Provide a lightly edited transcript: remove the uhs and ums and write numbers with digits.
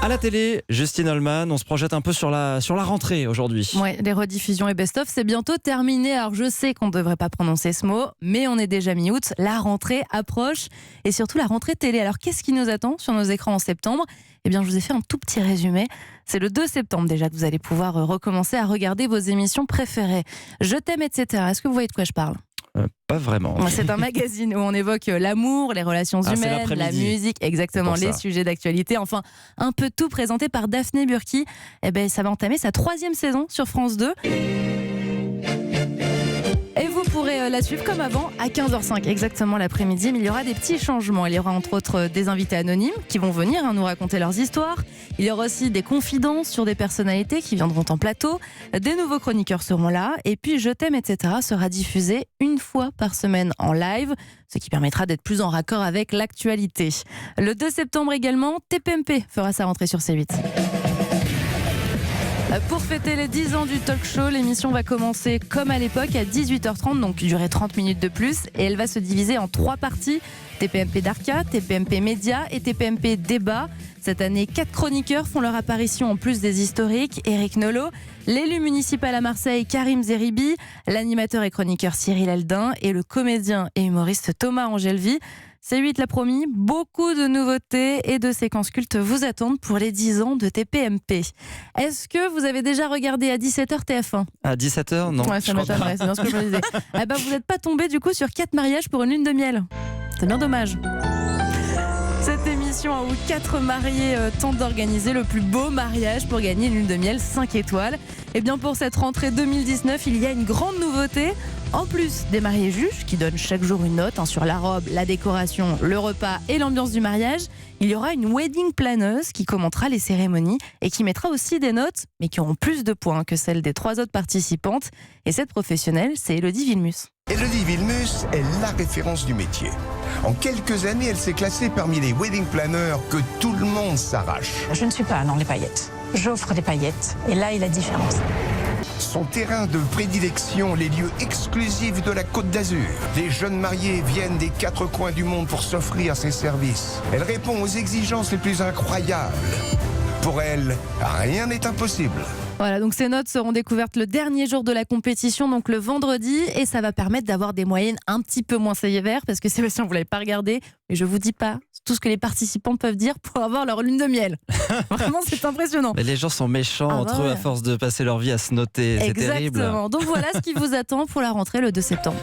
À la télé, Justine Holman, on se projette un peu sur la rentrée aujourd'hui. Ouais, les rediffusions et best-of, c'est bientôt terminé. Alors je sais qu'on ne devrait pas prononcer ce mot, mais on est déjà mi-août, la rentrée approche et surtout la rentrée télé. Alors qu'est-ce qui nous attend sur nos écrans en septembre ? Eh bien je vous ai fait un tout petit résumé. C'est le 2 septembre déjà que vous allez pouvoir recommencer à regarder vos émissions préférées. Je t'aime, etc. Est-ce que vous voyez de quoi je parle ? Pas vraiment. C'est un magazine où on évoque l'amour, les relations humaines, la musique, exactement, les sujets d'actualité, enfin un peu tout présenté par Daphné Burki. Eh ben, ça va entamer sa 3e saison sur France 2. Et vous pourrez la suivre comme avant à 15h05 exactement l'après-midi, mais il y aura des petits changements. Il y aura entre autres des invités anonymes qui vont venir nous raconter leurs histoires. Il y aura aussi des confidences sur des personnalités qui viendront en plateau. Des nouveaux chroniqueurs seront là. Et puis Je t'aime, etc. sera diffusé une fois par semaine en live, ce qui permettra d'être plus en raccord avec l'actualité. Le 2 septembre également, TPMP fera sa rentrée sur C8. Pour fêter les 10 ans du talk show, l'émission va commencer comme à l'époque à 18h30, donc durer 30 minutes de plus, et elle va se diviser en 3 parties, TPMP d'Arca, TPMP Média et TPMP Débat. Cette année, 4 chroniqueurs font leur apparition en plus des historiques, Éric Nolot, l'élu municipal à Marseille Karim Zeribi, l'animateur et chroniqueur Cyril Eldin et le comédien et humoriste Thomas Angelvi. C8 l'a promis, beaucoup de nouveautés et de séquences cultes vous attendent pour les 10 ans de TPMP. Est-ce que vous avez déjà regardé à 17h TF1 ? À 17h, non. Ouais, ça m'étonnerait, c'est bien ce que je me disais. Eh ben, vous n'êtes pas tombé du coup sur 4 mariages pour une lune de miel. C'est bien dommage. Cette émission où 4 mariés tentent d'organiser le plus beau mariage pour gagner une lune de miel 5 étoiles. Et bien pour cette rentrée 2019, il y a une grande nouveauté. En plus des mariés juges qui donnent chaque jour une note sur la robe, la décoration, le repas et l'ambiance du mariage, il y aura une wedding planeuse qui commentera les cérémonies et qui mettra aussi des notes, mais qui auront plus de points que celles des 3 autres participantes. Et cette professionnelle, c'est Élodie Vilmus. Élodie Vilmus est la référence du métier. En quelques années, elle s'est classée parmi les wedding planners que tout le monde s'arrache. Je ne suis pas dans les paillettes. J'offre des paillettes. Et là est la différence. Son terrain de prédilection, les lieux exclusifs de la Côte d'Azur. Les jeunes mariés viennent des 4 coins du monde pour s'offrir ses services. Elle répond aux exigences les plus incroyables. Pour elle, rien n'est impossible. Voilà, donc ces notes seront découvertes le dernier jour de la compétition, donc le vendredi, et ça va permettre d'avoir des moyennes un petit peu moins sévères, parce que Sébastien, vous ne l'avez pas regardé, mais je ne vous dis pas tout ce que les participants peuvent dire pour avoir leur lune de miel. Vraiment, c'est impressionnant. Mais les gens sont méchants entre eux à force de passer leur vie à se noter. C'est terrible. Exactement. Donc voilà ce qui vous attend pour la rentrée le 2 septembre.